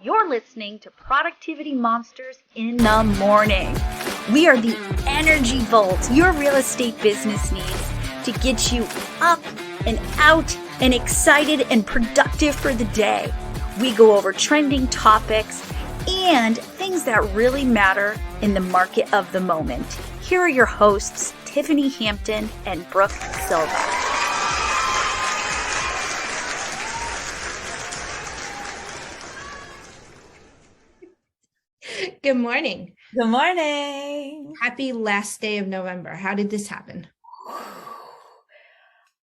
You're listening to Productivity Monsters in the Morning. We are the energy volt your real estate business needs to get you up and out and excited and productive for the day. We go over trending topics and things that really matter in the market of the moment. Here are your hosts, Tiffany Hampton and Brooke Silva. Good morning. Good morning. Happy last day of November. How did this happen?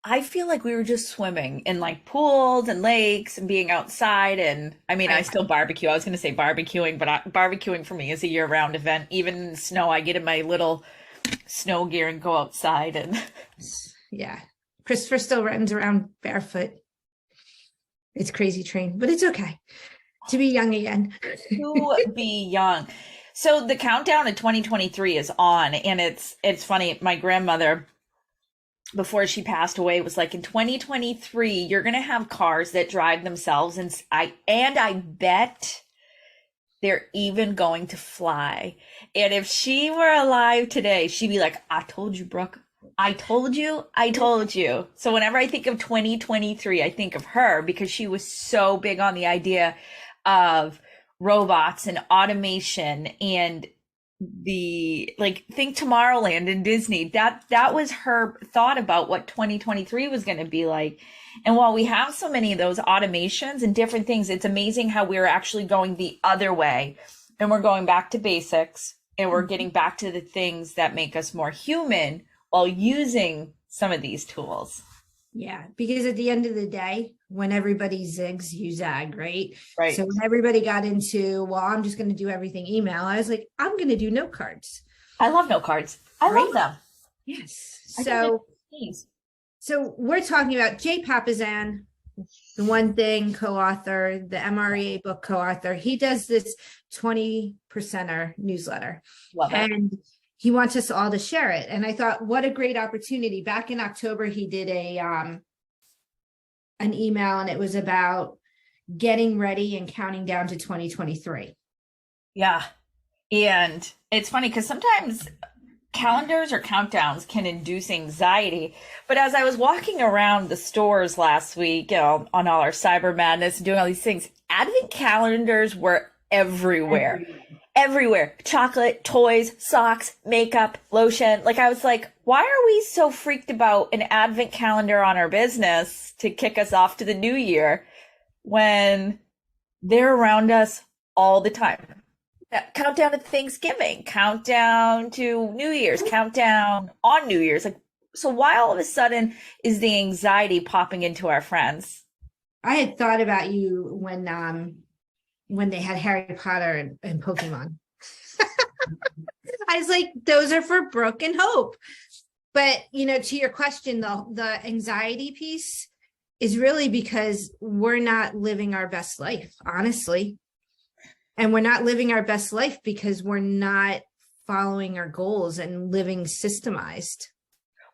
I feel like we were just swimming in like pools and lakes and being outside. And I still barbecue. I was going to say barbecuing, but barbecuing for me is a year-round event. Even in the snow, I get in my little snow gear and go outside. And yeah, Christopher still runs around barefoot. It's crazy train, but it's okay to be young again. To be young. So the countdown to 2023 is on, and it's funny. My grandmother, before she passed away, was like, in 2023, you're going to have cars that drive themselves. And I bet they're even going to fly. And if she were alive today, she'd be like, I told you, Brooke. I told you. So whenever I think of 2023, I think of her because she was so big on the idea of robots and automation and think Tomorrowland and Disney. That was her thought about what 2023 was going to be like. And while we have so many of those automations and different things, it's amazing how we're actually going the other way, and we're going back to basics, and we're getting back to the things that make us more human while using some of these tools. Yeah, because at the end of the day, when everybody zigs, you zag, right? Right. So when everybody got into, well, I'm just going to do everything email, I was like, I'm going to do note cards. I love note cards. I love them. Yes. So we're talking about Jay Papasan, the One Thing co-author, the MREA book co-author. He does this 20%er newsletter. Love it. And he wants us all to share it. And I thought, what a great opportunity. Back in October, he did an email, and it was about getting ready and counting down to 2023. Yeah. And it's funny because sometimes calendars or countdowns can induce anxiety. But as I was walking around the stores last week, on all our cyber madness and doing all these things, advent calendars were everywhere. Chocolate, toys, socks, makeup, lotion. I was like, why are we so freaked about an advent calendar on our business to kick us off to the new year when they're around us all the time? Countdown to Thanksgiving, countdown to New Year's, countdown on New Year's. So why all of a sudden is the anxiety popping into our friends? I had thought about you when they had Harry Potter and Pokemon. I was like, those are for Brooke and Hope. But, to your question, the anxiety piece is really because we're not living our best life, honestly. And we're not living our best life because we're not following our goals and living systemized.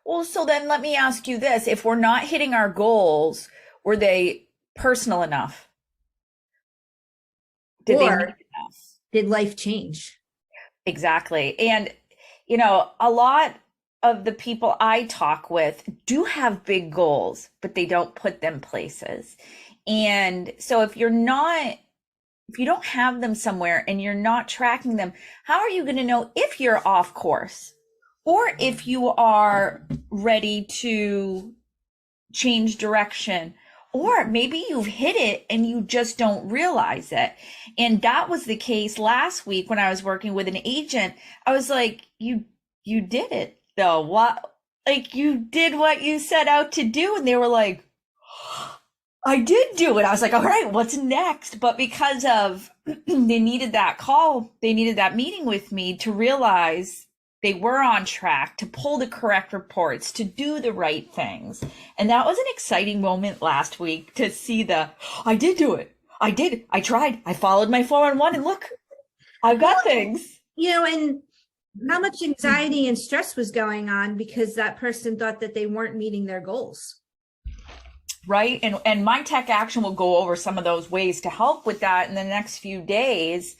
Well, so then let me ask you this. If we're not hitting our goals, were they personal enough? Did life change? Exactly. And, a lot of the people I talk with do have big goals, but they don't put them places. And so if you don't have them somewhere and you're not tracking them, how are you going to know if you're off course or if you are ready to change direction? Or maybe you've hit it and you just don't realize it. And that was the case last week when I was working with an agent. I was like, you did it though. What? You did what you set out to do. And they were like, I did do it. I was like, all right, what's next? But because of they needed that call, they needed that meeting with me to realize they were on track, to pull the correct reports, to do the right things. And that was an exciting moment last week to see I did do it. I did. I tried. I followed my 411 and look, I've got things. And how much anxiety and stress was going on because that person thought that they weren't meeting their goals. right? And my tech action will go over some of those ways to help with that in the next few days.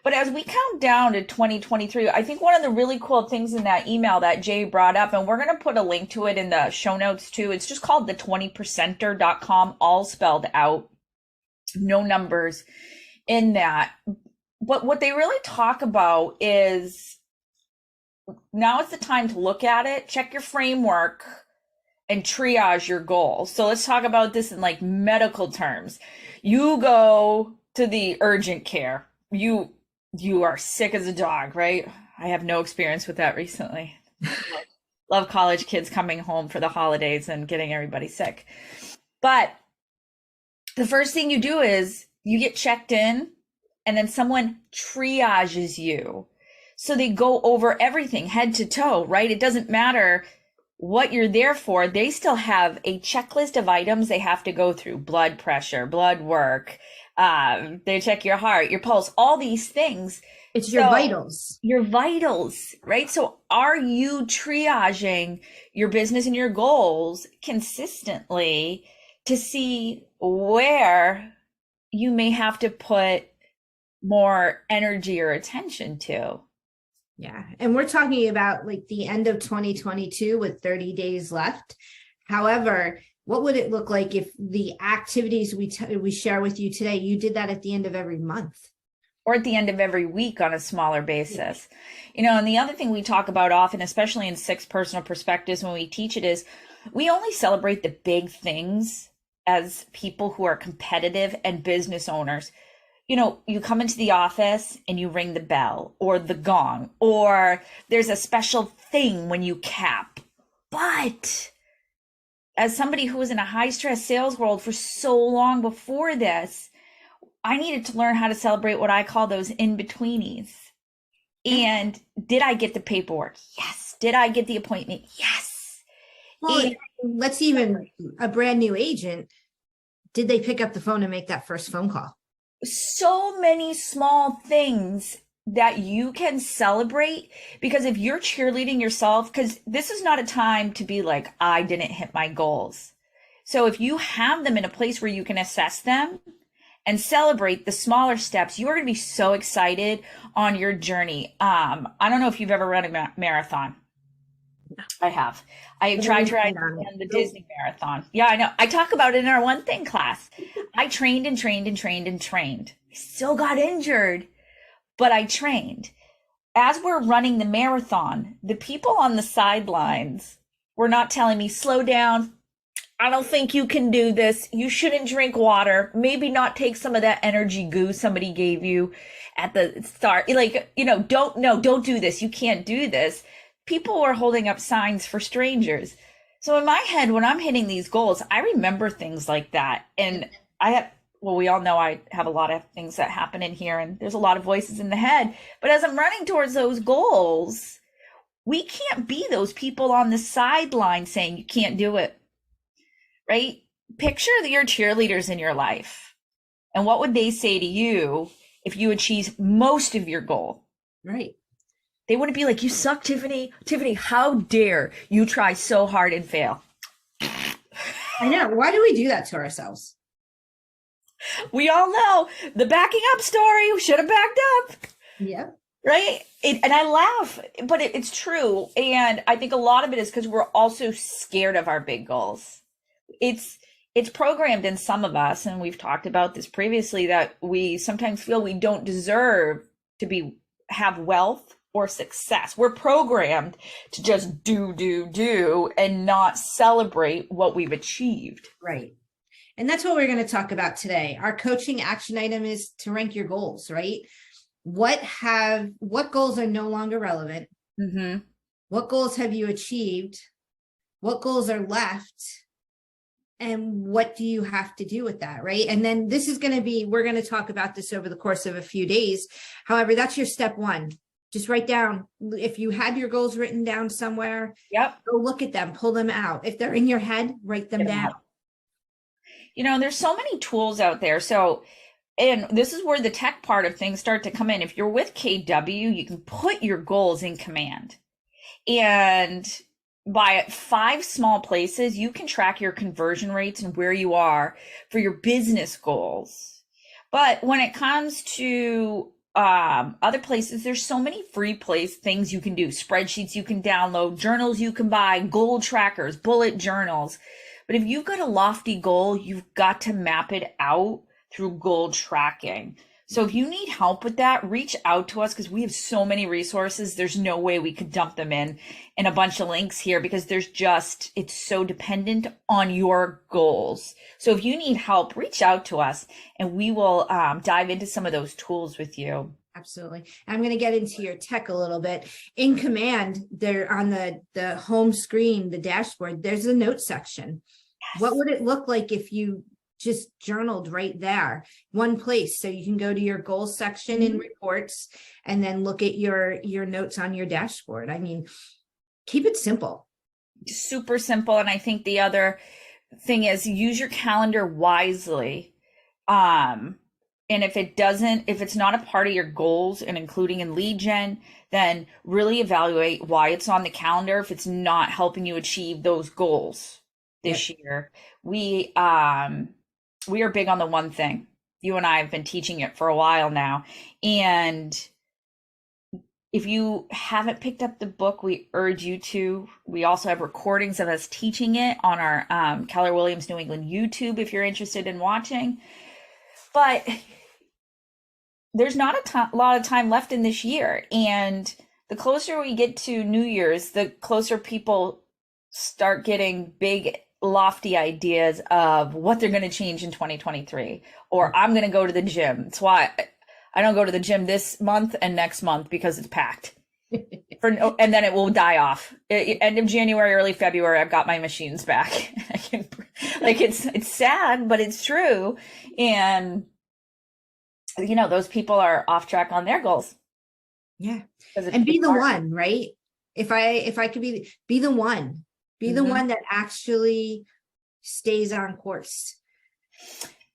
But as we count down to 2023, I think one of the really cool things in that email that Jay brought up, and we're going to put a link to it in the show notes too. It's just called the20percenter.com, all spelled out, no numbers in that. But what they really talk about is now is the time to look at it, check your framework, and triage your goals. So let's talk about this in like medical terms. You go to the urgent care. You are sick as a dog, right? I have no experience with that recently. Love college kids coming home for the holidays and getting everybody sick. But the first thing you do is you get checked in, and then someone triages you. So they go over everything head to toe, right? It doesn't matter what you're there for. They still have a checklist of items they have to go through: blood pressure, blood work. They check your heart, your pulse, all these things. It's your vitals. Your vitals, right? So are you triaging your business and your goals consistently to see where you may have to put more energy or attention to? Yeah. And we're talking about like the end of 2022 with 30 days left. However, what would it look like if the activities we share with you today, you did that at the end of every month? Or at the end of every week on a smaller basis. You know, and the other thing we talk about often, especially in 6 personal perspectives when we teach it, is we only celebrate the big things as people who are competitive and business owners. You know, you come into the office and you ring the bell or the gong, or there's a special thing when you cap. But as somebody who was in a high stress sales world for so long before this, I needed to learn how to celebrate what I call those in-betweenies. And did I get the paperwork? Yes. Did I get the appointment? Yes. Well, let's even a brand new agent. Did they pick up the phone and make that first phone call? So many small things that you can celebrate, because if you're cheerleading yourself, because this is not a time to be like, I didn't hit my goals. So if you have them in a place where you can assess them and celebrate the smaller steps, you are going to be so excited on your journey. I don't know if you've ever run a marathon. I have. I tried to run the Disney marathon. Yeah, I know. I talk about it in our One Thing class. I trained and trained and trained and trained. I still got injured, but I trained. As we're running the marathon, the people on the sidelines were not telling me, slow down. I don't think you can do this. You shouldn't drink water. Maybe not take some of that energy goo somebody gave you at the start. Like, you know, don't do this. You can't do this. People were holding up signs for strangers. So in my head, when I'm hitting these goals, I remember things like that. And we all know I have a lot of things that happen in here, and there's a lot of voices in the head. But as I'm running towards those goals, we can't be those people on the sideline saying you can't do it, right? Picture your cheerleaders in your life. And what would they say to you if you achieve most of your goal? Right. They wouldn't be like, you suck, Tiffany. Tiffany, how dare you try so hard and fail? I know. Why do we do that to ourselves? We all know the backing up story. We should have backed up. Yeah. Right. And I laugh, but it's true. And I think a lot of it is because we're also scared of our big goals. It's programmed in some of us, and we've talked about this previously, that we sometimes feel we don't deserve to have wealth or success. We're programmed to just do and not celebrate what we've achieved. Right. And that's what we're going to talk about today. Our coaching action item is to rank your goals, right? What goals are no longer relevant? Mm-hmm. What goals have you achieved? What goals are left? And what do you have to do with that, right? And then we're going to talk about this over the course of a few days. However, that's your step 1. Just write down, if you have your goals written down somewhere, yep, go look at them, pull them out. If they're in your head, write them down. You know, there's so many tools out there. So, and this is where the tech part of things start to come in. If you're with KW, you can put your goals in command. And by 5 small places, you can track your conversion rates and where you are for your business goals. But when it comes to other places, there's so many free things you can do, spreadsheets you can download, journals you can buy, goal trackers, bullet journals. But if you've got a lofty goal, you've got to map it out through goal tracking. So if you need help with that, reach out to us, because we have so many resources. There's no way we could dump them in a bunch of links here, because it's so dependent on your goals. So if you need help, reach out to us and we will dive into some of those tools with you. Absolutely. I'm going to get into your tech a little bit. In Command, there on the home screen, the dashboard, there's a note section. Yes. What would it look like if you just journaled right there, one place? So you can go to your goals section in reports and then look at your notes on your dashboard. I mean, keep it simple. Super simple. And I think the other thing is use your calendar wisely. And if it's not a part of your goals and including in lead gen, then really evaluate why it's on the calendar if it's not helping you achieve those goals this year. We are big on the one thing. You and I have been teaching it for a while now. And if you haven't picked up the book, we urge you to. We also have recordings of us teaching it on our Keller Williams New England YouTube if you're interested in watching. But there's not a lot of time left in this year. And the closer we get to New Year's, the closer people start getting big, lofty ideas of what they're going to change in 2023, or I'm going to go to the gym. That's why I don't go to the gym this month and next month, because it's packed and then it will die off. End of January, early February, I've got my machines back. It's sad, but it's true. And those people are off track on their goals. Yeah. And be the one, right? If I could be the one. Be the one that actually stays on course.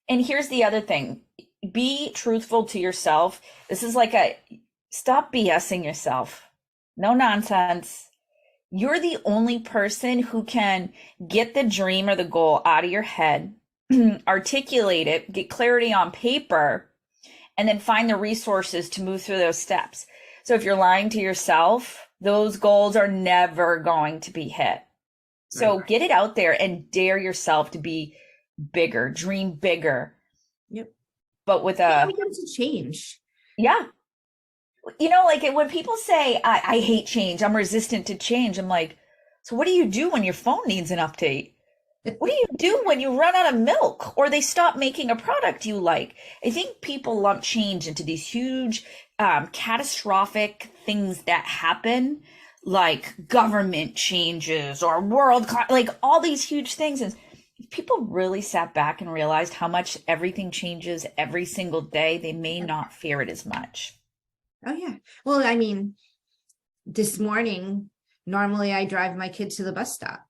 And here's the other thing. Be truthful to yourself. This is stop BSing yourself. No nonsense. You're the only person who can get the dream or the goal out of your head, articulate it, get clarity on paper, and then find the resources to move through those steps. So if you're lying to yourself, those goals are never going to be hit. So get it out there and dare yourself to be bigger, dream bigger. Yep. But with to change. Yeah. When people say, I hate change, I'm resistant to change. I'm like, so what do you do when your phone needs an update? What do you do when you run out of milk or they stop making a product you like? I think people lump change into these huge, catastrophic things that happen, like government changes or all these huge things. And if people really sat back and realized how much everything changes every single day, they may not fear it as much. Oh, yeah. Well, I mean, this morning, normally I drive my kid to the bus stop.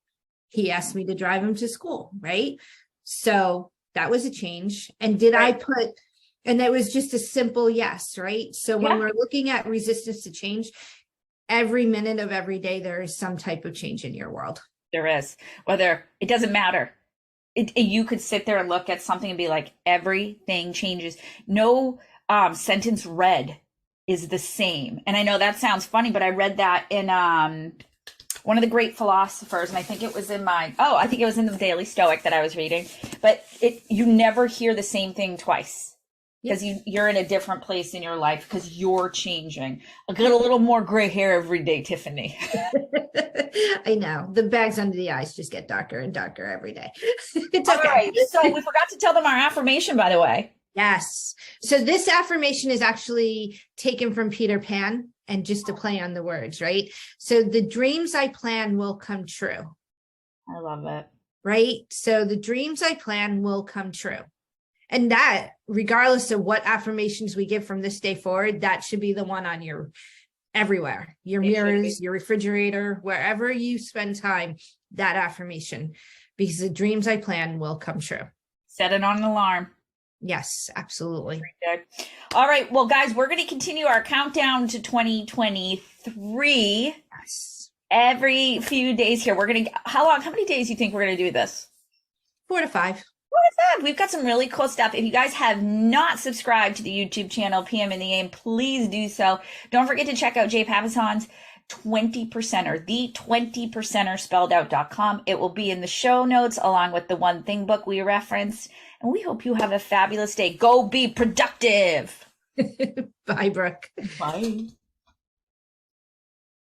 He asked me to drive him to school, right? So that was a change. And and it was just a simple yes, right? So when we're looking at resistance to change, every minute of every day, there is some type of change in your world. There is. Whether it doesn't matter. You could sit there and look at something and be like, everything changes. No sentence read is the same. And I know that sounds funny, but I read that in one of the great philosophers, and I think it was in the Daily Stoic that I was reading. But you never hear the same thing twice. Because you're in a different place in your life because you're changing. I get a little more gray hair every day, Tiffany. I know. The bags under the eyes just get darker and darker every day. It's okay. All right. So we forgot to tell them our affirmation, by the way. Yes. So this affirmation is actually taken from Peter Pan, and just to play on the words, right? So the dreams I plan will come true. I love it. Right? So the dreams I plan will come true. And that, regardless of what affirmations we give from this day forward, that should be the one on your everywhere, your mirrors, your refrigerator, wherever you spend time, that affirmation, because the dreams I plan will come true. Set it on an alarm. Yes, absolutely. Good. All right. Well, guys, we're going to continue our countdown to 2023. Yes. every few days here. How many days do you think we're going to do this? 4 to 5. What is that? We've got some really cool stuff. If you guys have not subscribed to the YouTube channel, PM in the AM, please do so. Don't forget to check out Jay Papasan's 20%er, the 20%er spelled out.com. It will be in the show notes along with the One Thing book we referenced. And we hope you have a fabulous day. Go be productive. Bye, Brooke. Bye.